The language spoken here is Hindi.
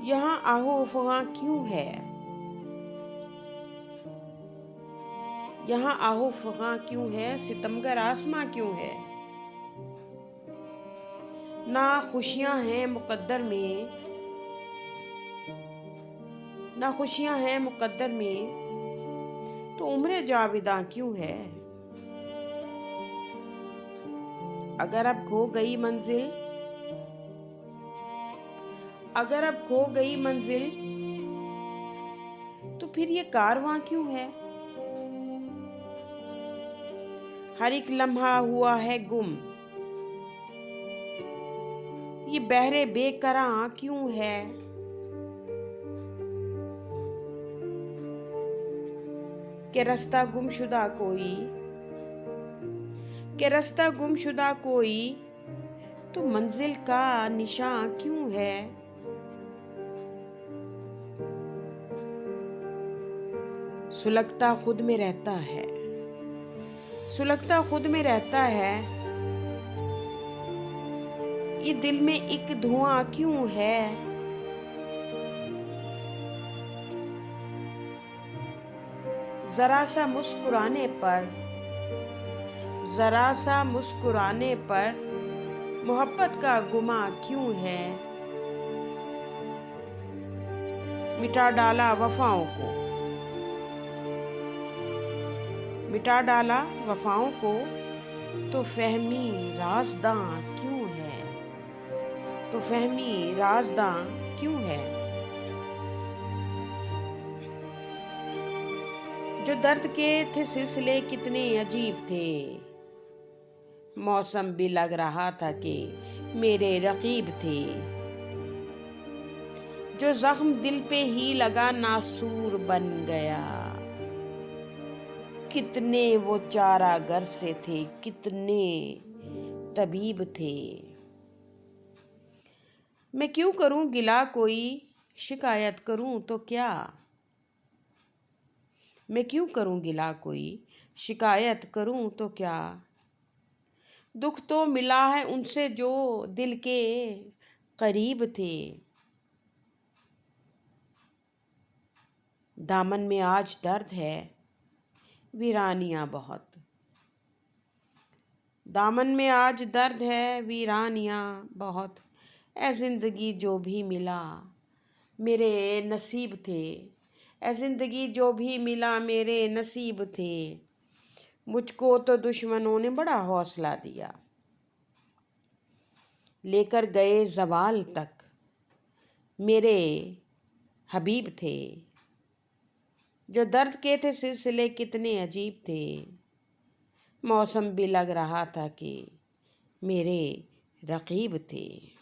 यहाँ आहो अफ़वाह क्यों है, यहाँ आहो अफ़वाह क्यों है, सितमगर आसमां क्यों है। ना खुशियाँ हैं मुक़द्दर में, ना खुशियाँ हैं मुक़द्दर में, तो उम्र जाविदा क्यों है। अगर अब खो गई मंजिल, अगर अब खो गई मंजिल, तो फिर ये कारवां क्यों है। हर एक लम्हा हुआ है गुम, ये बहरे बेकरां क्यों है। के रास्ता गुमशुदा कोई, के रास्ता गुमशुदा कोई, तो मंजिल का निशान क्यों है। सुलगता खुद में रहता है, सुलगता खुद में रहता है, ये दिल में एक धुआं क्यों है। जरा सा मुस्कुराने पर, जरा सा मुस्कुराने पर मोहब्बत का गुमा क्यों है। मिटा डाला वफाओं को, मिटा डाला वफाओं को, तो फहमी राज़दां क्यों है, तो फहमी राज़दां क्यों है। जो दर्द के थे सिलसिले कितने अजीब थे, मौसम भी लग रहा था कि मेरे रकीब थे। जो जख्म दिल पे ही लगा नासूर बन गया, कितने वो चारागर से थे, कितने तबीब थे। मैं क्यों करूं गिला कोई, शिकायत करूं तो क्या। मैं क्यों करूं गिला कोई, शिकायत करूं तो क्या। दुख तो मिला है उनसे जो दिल के करीब थे। दामन में आज दर्द है, वीरानियां बहुत, दामन में आज दर्द है, वीरानियां बहुत। ऐ जिंदगी जो भी मिला मेरे नसीब थे, ऐ जिंदगी जो भी मिला मेरे नसीब थे। मुझको तो दुश्मनों ने बड़ा हौसला दिया, लेकर गए ज़वाल तक मेरे हबीब थे। जो दर्द के थे सिलसिले कितने अजीब थे, मौसम भी लग रहा था कि मेरे रकीब थे।